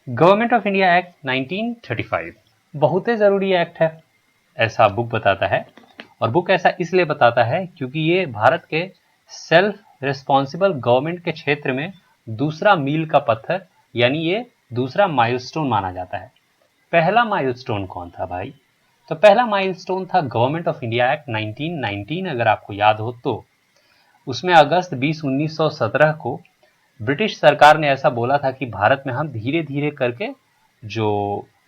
Government of India act 1935 बहुत ही ज़रूरी act है, ऐसा बुक बताता है। और बुक ऐसा इसलिए बताता है क्योंकि ये भारत के सेल्फ रिस्पॉन्सिबल गवर्नमेंट के क्षेत्र में दूसरा मील का पत्थर यानी ये दूसरा माइलस्टोन माना जाता है। पहला माइलस्टोन कौन था भाई? तो पहला माइलस्टोन था गवर्नमेंट ऑफ इंडिया एक्ट 1919, अगर आपको याद हो तो। उसमें अगस्त 20 1917 को ब्रिटिश सरकार ने ऐसा बोला था कि भारत में हम धीरे धीरे करके जो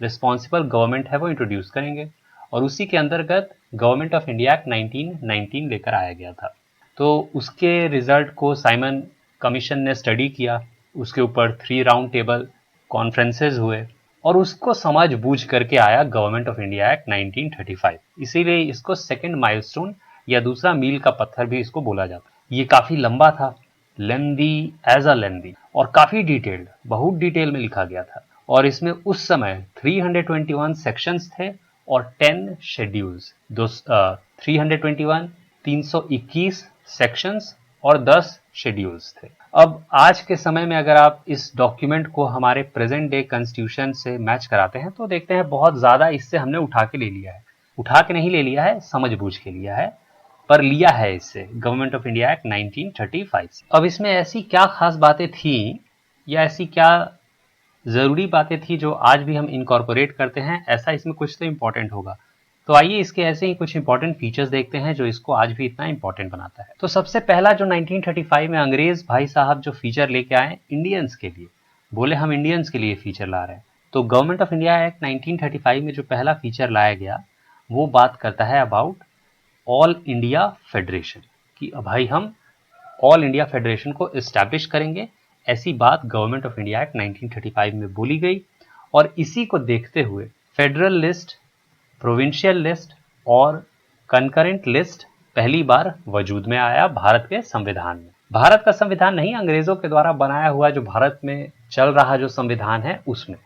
रिस्पॉन्सिबल गवर्नमेंट है वो इंट्रोड्यूस करेंगे, और उसी के अंतर्गत गवर्नमेंट ऑफ इंडिया एक्ट 1919 लेकर आया गया था। तो उसके रिजल्ट को साइमन कमीशन ने स्टडी किया, उसके ऊपर 3 राउंड टेबल कॉन्फ्रेंसेज हुए और उसको समझ बूझ करके आया गवर्नमेंट ऑफ इंडिया एक्ट 1935। इसीलिए इसको सेकंड माइलस्टोन या दूसरा मील का पत्थर भी इसको बोला जाता है। ये काफी लंबा था, लेंदी और काफी डिटेल्ड, बहुत डिटेल में लिखा गया था। और इसमें उस समय 321 सेक्शंस थे और 10 शेड्यूल्स। 321 321 सेक्शंस और 10 शेड्यूल्स थे। अब आज के समय में अगर आप इस डॉक्यूमेंट को हमारे प्रेजेंट डे कॉन्स्टिट्यूशन से मैच कराते हैं तो देखते हैं बहुत ज्यादा इससे हमने उठा के ले लिया है। उठा के नहीं ले लिया है, समझ बूझ के लिया है, पर लिया है इससे गवर्नमेंट ऑफ इंडिया एक्ट 1935। अब इसमें ऐसी क्या खास बातें थी या ऐसी क्या जरूरी बातें थी जो आज भी हम इनकॉर्पोरेट करते हैं, ऐसा इसमें कुछ तो इंपॉर्टेंट होगा। तो आइए इसके ऐसे ही कुछ इंपॉर्टेंट फीचर्स देखते हैं जो इसको आज भी इतना इंपॉर्टेंट बनाता है। तो सबसे पहला जो 1935 में अंग्रेज भाई साहब जो फीचर लेके आए इंडियंस के लिए, बोले हम इंडियंस के लिए फीचर ला रहे हैं। तो गवर्नमेंट ऑफ इंडिया एक्ट 1935 में जो पहला फीचर लाया गया वो बात करता है अबाउट ऑल इंडिया फेडरेशन, कि भाई हम ऑल इंडिया फेडरेशन को एस्टैब्लिश करेंगे। ऐसी बात गवर्नमेंट ऑफ इंडिया एक्ट 1935 में बोली गई और इसी को देखते हुए फेडरल लिस्ट, प्रोविंशियल लिस्ट और कंकरेंट लिस्ट पहली बार वजूद में आया भारत के संविधान में। भारत का संविधान नहीं, अंग्रेजों के द्वारा बनाया हुआ जो भारत में चल रहा जो संविधान है उसमें,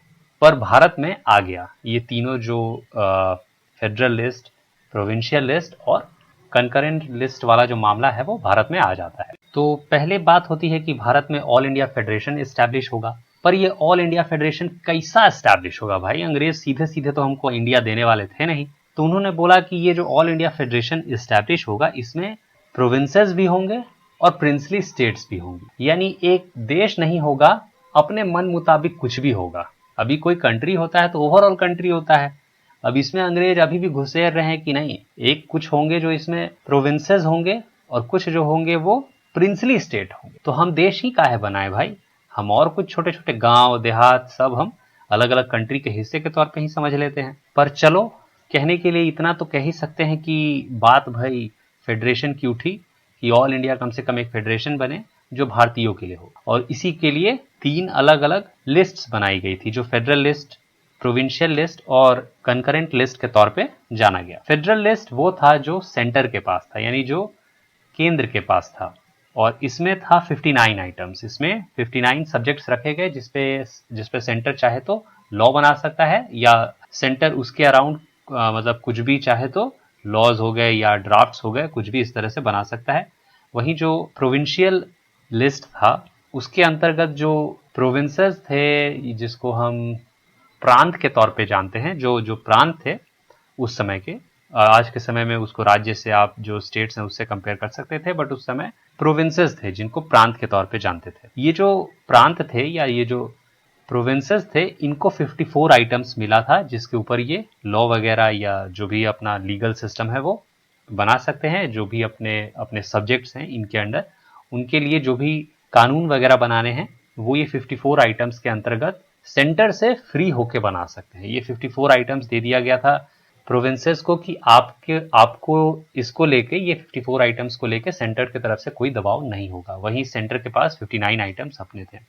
पर भारत में आ गया ये तीनों जो फेडरल लिस्ट, प्रोविंशियल लिस्ट और कंकरेंट लिस्ट वाला जो मामला है वो भारत में आ जाता है। तो पहले बात होती है कि भारत में ऑल इंडिया फेडरेशन एस्टैब्लिश होगा, पर ये ऑल इंडिया फेडरेशन कैसा एस्टैब्लिश होगा भाई? अंग्रेज सीधे सीधे तो हमको इंडिया देने वाले थे नहीं। तो उन्होंने बोला कि ये जो ऑल इंडिया फेडरेशन एस्टैब्लिश होगा इसमें प्रोविंसेस भी होंगे और प्रिंसली स्टेट्स भी होंगी, यानी एक देश नहीं होगा, अपने मन मुताबिक कुछ भी होगा। अभी कोई कंट्री होता है तो ओवरऑल कंट्री होता है, अब इसमें अंग्रेज अभी भी घुसेर रहे हैं कि नहीं, एक कुछ होंगे जो इसमें प्रोविंसेस होंगे और कुछ जो होंगे वो प्रिंसली स्टेट होंगे। तो हम देश ही काहे बनाए भाई? हम और कुछ छोटे छोटे गांव देहात सब हम अलग अलग कंट्री के हिस्से के तौर पे ही समझ लेते हैं। पर चलो कहने के लिए इतना तो कह ही सकते हैं कि बात भाई फेडरेशन की उठी कि ऑल इंडिया कम से कम एक फेडरेशन बने जो भारतीयों के लिए हो, और इसी के लिए 3 अलग अलग लिस्ट्स बनाई गई थी जो फेडरल लिस्ट, प्रोविंशियल लिस्ट और कंकरेंट लिस्ट के तौर पे जाना गया। फेडरल लिस्ट वो था जो सेंटर के पास था, यानी जो केंद्र के पास था, और इसमें था 59 आइटम्स। इसमें 59 सब्जेक्ट्स रखे गए जिसपे सेंटर चाहे तो लॉ बना सकता है या सेंटर उसके अराउंड मतलब कुछ भी चाहे तो लॉज हो गए या ड्राफ्ट्स हो गए, कुछ भी इस तरह से बना सकता है। वहीं जो प्रोविंशियल लिस्ट था उसके अंतर्गत जो प्रोविंसेस थे, जिसको हम प्रांत के तौर पे जानते हैं, जो प्रांत थे उस समय के, आज के समय में उसको राज्य से आप जो स्टेट्स हैं उससे कंपेयर कर सकते थे, बट उस समय प्रोविंसेस थे जिनको प्रांत के तौर पे जानते थे। ये जो प्रांत थे या ये जो प्रोविंसेस थे इनको 54 आइटम्स मिला था जिसके ऊपर ये लॉ वगैरह या जो भी अपना लीगल सिस्टम है वो बना सकते हैं। जो भी अपने अपने सब्जेक्ट्स हैं इनके अंडर, उनके लिए जो भी कानून वगैरह बनाने हैं वो ये 54 आइटम्स के अंतर्गत सेंटर से फ्री होके बना सकते हैं। ये 54 आइटम्स दे दिया गया था प्रोविंसेस को कि आपको इसको लेके, ये 54 आइटम्स को लेके सेंटर की तरफ से कोई दबाव नहीं होगा। वहीं सेंटर के पास 59 आइटम्स अपने थे,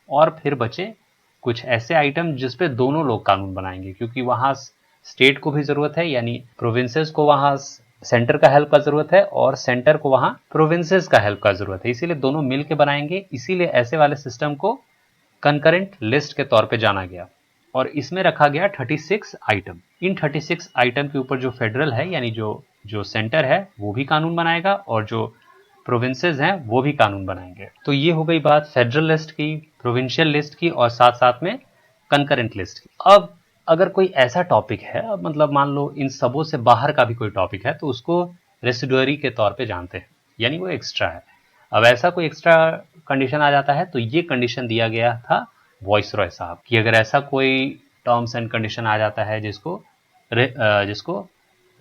और फिर बचे कुछ ऐसे आइटम जिसपे दोनों लोग कानून बनाएंगे, क्योंकि वहां स्टेट को भी जरूरत है, यानी प्रोविंसेस को वहां सेंटर का हेल्प का जरूरत है और सेंटर को वहां प्रोविंसेस का हेल्प का जरूरत है, इसीलिए दोनों मिलकर बनाएंगे। इसीलिए ऐसे वाले सिस्टम को कंकरेंट लिस्ट के तौर पे जाना गया, और इसमें रखा गया 36 आइटम। इन 36 आइटम के ऊपर जो फेडरल है यानी जो सेंटर है वो भी कानून बनाएगा और जो प्रोविंसेस हैं वो भी कानून बनाएंगे। तो ये हो गई बात फेडरल लिस्ट की, प्रोविंशियल लिस्ट की और साथ साथ में कंकरेंट लिस्ट। अब अगर कोई ऐसा टॉपिक है, मतलब मान लो इन सबों से बाहर का भी कोई टॉपिक है, तो उसको रेसिडुअरी के तौर पे जानते हैं, यानी वो एक्स्ट्रा है। अब ऐसा कोई एक्स्ट्रा कंडीशन आ जाता है तो ये कंडीशन दिया गया था वॉइसरॉय साहब कि अगर ऐसा कोई टर्म्स एंड कंडीशन आ जाता है जिसको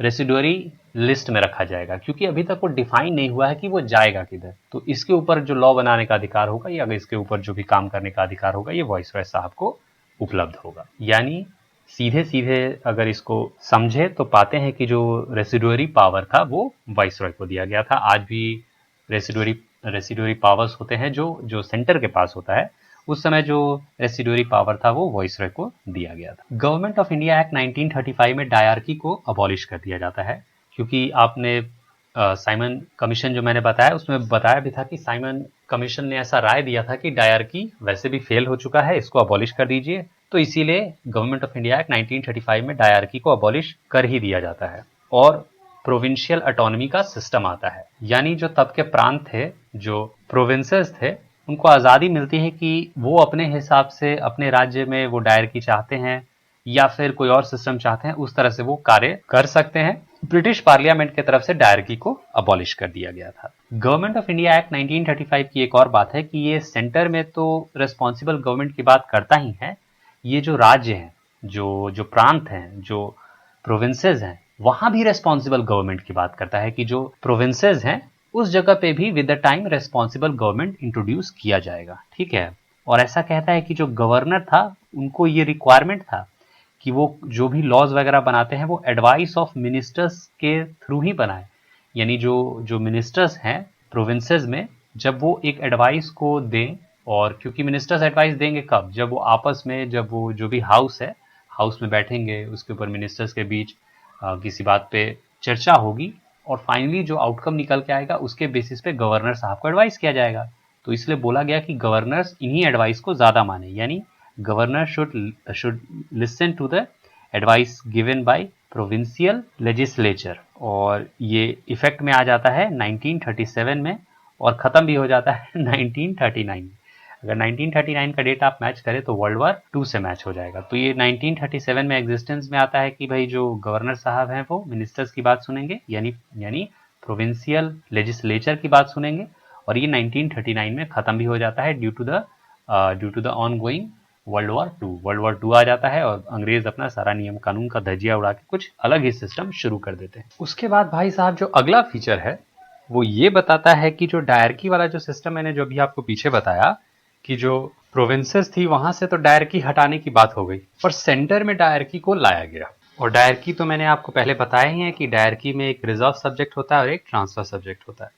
रेसिडुअरी लिस्ट में रखा जाएगा, क्योंकि अभी तक वो डिफाइन नहीं हुआ है कि वो जाएगा किधर, तो इसके ऊपर जो लॉ बनाने का अधिकार होगा या इसके ऊपर जो भी काम करने का अधिकार होगा ये वॉइसरॉय साहब को उपलब्ध होगा। यानी सीधे सीधे अगर इसको समझे तो पाते हैं कि जो रेसिडुअरी पावर था वो वाइसरॉय को दिया गया था। आज भी रेसिडुअरी पावर्स होते हैं जो सेंटर के पास होता है, उस समय जो रेसिडुअरी पावर था वो वाइसरॉय को दिया गया था। गवर्नमेंट ऑफ इंडिया एक्ट 1935 में डायरकी को अबॉलिश कर दिया जाता है, क्योंकि आपने साइमन कमीशन जो मैंने बताया उसमें बताया भी था कि साइमन कमीशन ने ऐसा राय दिया था कि डायरकी वैसे भी फेल हो चुका है, इसको अबॉलिश कर दीजिए। तो इसीलिए गवर्नमेंट ऑफ इंडिया एक्ट 1935 में डायरकी को अबॉलिश कर ही दिया जाता है और प्रोविंशियल ऑटोनॉमी का सिस्टम आता है। यानी जो तब के प्रांत थे, जो प्रोविंसेस थे, उनको आज़ादी मिलती है कि वो अपने हिसाब से अपने राज्य में वो डायरकी चाहते हैं या फिर कोई और सिस्टम चाहते हैं, उस तरह से वो कार्य कर सकते हैं। ब्रिटिश पार्लियामेंट की तरफ से डायरकी को अबॉलिश कर दिया गया था। गवर्नमेंट ऑफ इंडिया एक्ट 1935 की एक और बात है कि ये सेंटर में तो रेस्पॉन्सिबल गवर्नमेंट की बात करता ही है, ये जो राज्य हैं, जो प्रांत हैं, जो प्रोविंसेस हैं, वहां भी रेस्पॉन्सिबल गवर्नमेंट की बात करता है कि जो प्रोविंसेस हैं उस जगह पे भी with the time responsible government introduce किया जाएगा। ठीक है। और ऐसा कहता है कि जो गवर्नर था उनको ये रिक्वायरमेंट था कि वो जो भी लॉज वगैरह बनाते हैं वो एडवाइस ऑफ मिनिस्टर्स के थ्रू ही बनाए। यानी जो मिनिस्टर्स हैं प्रोविंसेस में, जब वो एक एडवाइस को दें, और क्योंकि मिनिस्टर्स एडवाइस देंगे कब, जब वो आपस में, जब वो जो भी हाउस है, हाउस में बैठेंगे, उसके ऊपर मिनिस्टर्स के बीच किसी बात पे चर्चा होगी और फाइनली जो आउटकम निकल के आएगा उसके बेसिस पे गवर्नर साहब को एडवाइस किया जाएगा। तो इसलिए बोला गया कि गवर्नर्स इन्हीं एडवाइस को ज़्यादा माने, यानी governor should listen to the advice given by provincial legislature. और ये इफेक्ट में आ जाता है 1937 में और ख़त्म भी हो जाता है 1939 में। अगर 1939 का डेट आप मैच करें तो वर्ल्ड वॉर 2 से मैच हो जाएगा। तो ये 1937 में एग्जिस्टेंस में आता है कि भाई जो गवर्नर साहब हैं वो मिनिस्टर्स की बात सुनेंगे, यानी प्रोविंशियल लेजिस्लेचर की बात सुनेंगे, और ये 1939 में ख़त्म भी हो जाता है due to the ongoing world war 2 आ जाता है और अंग्रेज अपना सारा नियम कानून का धज्जिया उड़ा के कुछ अलग ही सिस्टम शुरू कर देते हैं। उसके बाद भाई साहब जो अगला फीचर है वो ये बताता है कि जो डायरकी वाला जो सिस्टम मैंने जो अभी आपको पीछे बताया कि जो प्रोविंसेस थी वहां से तो डायरकी हटाने की बात हो गई, पर सेंटर में डायरकी को लाया गया। और डायरकी तो मैंने आपको पहले बताया ही है कि डायरकी में एक रिजर्व सब्जेक्ट होता है और एक ट्रांसफर सब्जेक्ट होता है।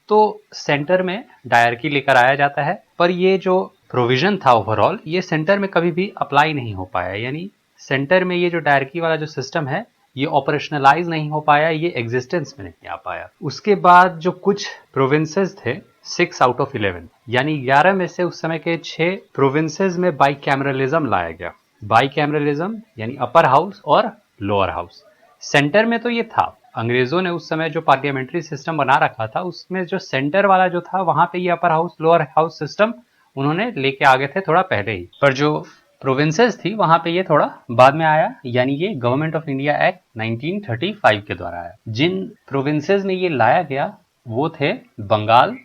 तो सेंटर में डायरकी लेकर आया जाता है, पर ये जो प्रोविजन था ओवरऑल, ये सेंटर में कभी भी अप्लाई नहीं हो पाया। यानी सेंटर में ये जो डायरकी वाला जो सिस्टम है ये ऑपरेशनलाइज नहीं हो पाया, ये एग्जिस्टेंस में नहीं आ पाया। उसके बाद जो कुछ प्रोविंसेस थे, 6 आउट ऑफ 11, यानी 11 में से उस समय के 6 प्रोविंसेस में बाइकैमरलिज्म लाया गया। बाइकैमरलिज्म यानी अपर हाउस और लोअर हाउस। सेंटर में तो ये था, अंग्रेजों ने उस समय जो पार्लियामेंट्री सिस्टम बना रखा था उसमें जो सेंटर वाला जो था वहां पे ये upper house lower house system उन्होंने लेके आ गए थे थोड़ा पहले ही, पर जो प्रोविंसेस थी वहां पे ये थोड़ा बाद में आया। यानी ये गवर्नमेंट ऑफ इंडिया एक्ट 1935 के द्वारा आया। जिन प्रोविंसेस में ये लाया गया वो थे बंगाल,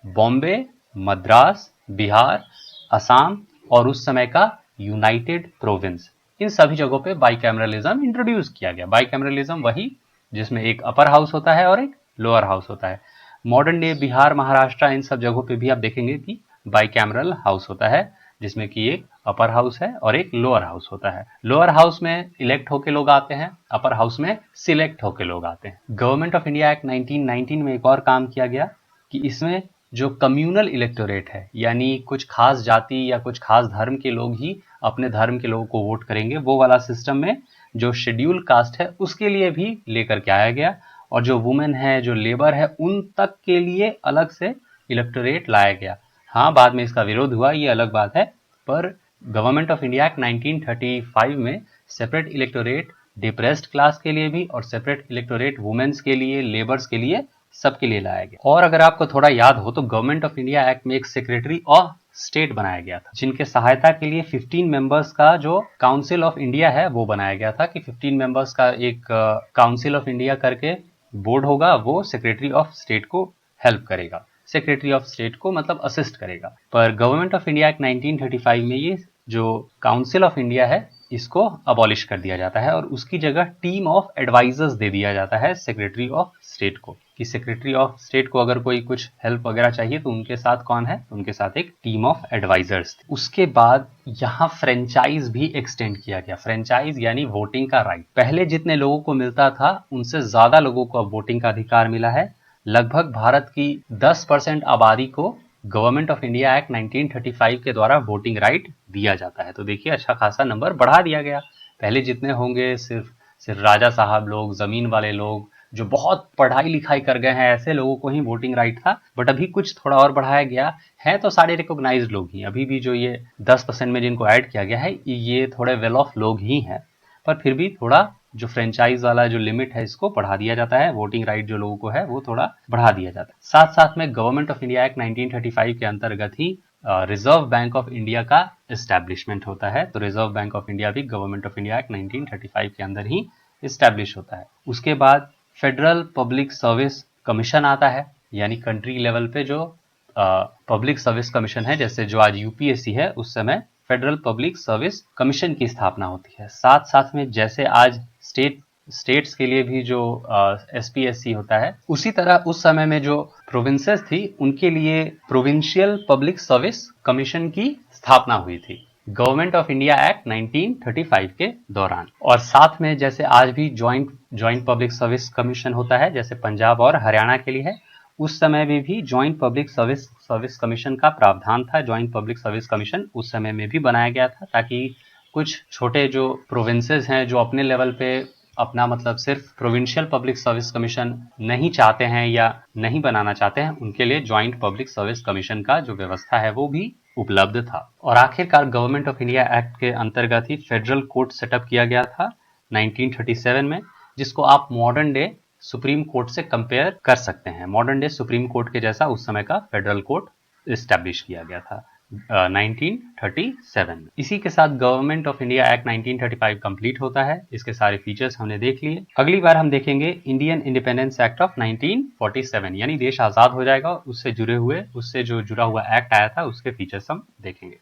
बॉम्बे, मद्रास, बिहार, असम और उस समय का यूनाइटेड प्रोविंस। इन सभी जगहों पे बाइकैमरलिज्म इंट्रोड्यूस किया गया। बाइकैमरलिज्म वही जिसमें एक अपर हाउस होता है और एक लोअर हाउस होता है। मॉडर्न डे बिहार, महाराष्ट्र, इन सब जगहों पे भी आप देखेंगे कि बाइकैमरल हाउस होता है, जिसमें कि एक अपर हाउस है और एक लोअर हाउस होता है। लोअर हाउस में इलेक्ट होके लोग आते हैं, अपर हाउस में सिलेक्ट होके लोग आते हैं। गवर्नमेंट ऑफ इंडिया एक्ट 1919 में एक और काम किया गया कि इसमें जो कम्युनल इलेक्टोरेट है, यानी कुछ खास जाति या कुछ खास धर्म के लोग ही अपने धर्म के लोगों को वोट करेंगे, वो वाला सिस्टम में जो शेड्यूल कास्ट है उसके लिए भी लेकर के आया गया। और जो वुमेन है, जो लेबर है, उन तक के लिए अलग से इलेक्टोरेट लाया गया। हाँ, बाद में इसका विरोध हुआ, ये अलग बात है, पर गवर्नमेंट ऑफ इंडिया एक्ट 1935 में सेपरेट इलेक्टोरेट डिप्रेस्ड क्लास के लिए भी और सेपरेट इलेक्टोरेट वुमेन्स के लिए, लेबर्स के लिए, सबके लिए लाया गया। और अगर आपको थोड़ा याद हो तो गवर्नमेंट ऑफ इंडिया एक्ट में एक सेक्रेटरी ऑफ स्टेट बनाया गया था, जिनके सहायता के लिए 15 मेंबर्स का जो काउंसिल ऑफ इंडिया है वो बनाया गया था कि 15 मेंबर्स का एक काउंसिल ऑफ इंडिया करके बोर्ड होगा, वो सेक्रेटरी ऑफ स्टेट को हेल्प करेगा, सेक्रेटरी ऑफ स्टेट को मतलब असिस्ट करेगा। पर गवर्नमेंट ऑफ इंडिया एक्ट 1935 में ये जो काउंसिल ऑफ इंडिया है इसको अबॉलिश कर दिया जाता है और उसकी जगह टीम ऑफ एडवाइजर्स दे दिया जाता है सेक्रेटरी ऑफ स्टेट को, कि सेक्रेटरी ऑफ स्टेट को अगर कोई कुछ हेल्प वगैरह चाहिए तो उनके साथ कौन है, उनके साथ एक टीम ऑफ एडवाइजर्स। उसके बाद यहाँ फ्रेंचाइज भी एक्सटेंड किया गया। फ्रेंचाइज यानी वोटिंग का राइट। पहले जितने लोगों को मिलता था उनसे ज्यादा लोगों को अब वोटिंग का अधिकार मिला है। लगभग भारत की 10% आबादी को गवर्नमेंट ऑफ इंडिया एक्ट 1935 के द्वारा वोटिंग राइट दिया जाता है। तो देखिए अच्छा खासा नंबर बढ़ा दिया गया। पहले जितने होंगे सिर्फ राजा साहब लोग, जमीन वाले लोग, जो बहुत पढ़ाई लिखाई कर गए हैं, ऐसे लोगों को ही वोटिंग राइट था। बट अभी कुछ थोड़ा और बढ़ाया गया है, तो सारे रिकॉग्नाइज्ड लोग ही। अभी भी जो ये 10% में जिनको ऐड किया गया है ये थोड़े वेल ऑफ लोग ही हैं, पर फिर भी थोड़ा जो फ्रेंचाइज वाला जो लिमिट है इसको बढ़ा दिया जाता है। वोटिंग राइट जो लोगों को है वो थोड़ा बढ़ा दिया जाता है। साथ साथ में गवर्नमेंट ऑफ इंडिया एक्ट 1935 के अंतर्गत ही रिजर्व बैंक ऑफ इंडिया का एस्टैब्लिशमेंट होता है। तो रिजर्व बैंक ऑफ इंडिया भी गवर्नमेंट ऑफ इंडिया एक्ट 1935 के अंदर ही एस्टैब्लिश होता है। उसके बाद फेडरल पब्लिक सर्विस कमीशन आता है, यानी कंट्री लेवल पे जो पब्लिक सर्विस कमीशन है, जैसे जो आज यूपीएससी है उस समय फेडरल पब्लिक सर्विस कमीशन की स्थापना होती है। साथ साथ में जैसे आज स्टेट्स के लिए भी जो एसपीएससी होता है, उसी तरह उस समय में जो प्रोविंसेस थी उनके लिए प्रोविंशियल पब्लिक सर्विस कमीशन की स्थापना हुई थी गवर्नमेंट ऑफ इंडिया एक्ट 1935 के दौरान। और साथ में जैसे आज भी ज्वाइंट पब्लिक सर्विस कमीशन होता है, जैसे पंजाब और हरियाणा के लिए है, उस समय में भी ज्वाइंट पब्लिक सर्विस कमीशन का प्रावधान था। ज्वाइंट पब्लिक सर्विस कमीशन उस समय में भी बनाया गया था ताकि कुछ छोटे जो प्रोविंसेस हैं जो अपने लेवल पे अपना मतलब सिर्फ प्रोविंशियल पब्लिक सर्विस कमीशन नहीं चाहते हैं या नहीं बनाना चाहते हैं, उनके लिए ज्वाइंट पब्लिक सर्विस कमीशन का जो व्यवस्था है वो भी उपलब्ध था। और आखिरकार गवर्नमेंट ऑफ इंडिया एक्ट के अंतर्गत ही फेडरल कोर्ट सेटअप किया गया था 1937 में, जिसको आप मॉडर्न डे सुप्रीम कोर्ट से कंपेयर कर सकते हैं। मॉडर्न डे सुप्रीम कोर्ट के जैसा उस समय का फेडरल कोर्ट एस्टैब्लिश किया गया था 1937 में। इसी के साथ government of India act 1935 complete होता है। इसके सारे फीचर्स हमने देख लिए। अगली बार हम देखेंगे इंडियन इंडिपेंडेंस एक्ट ऑफ 1947, यानी देश आजाद हो जाएगा, उससे जो जुड़ा हुआ एक्ट आया था उसके फीचर्स हम देखेंगे।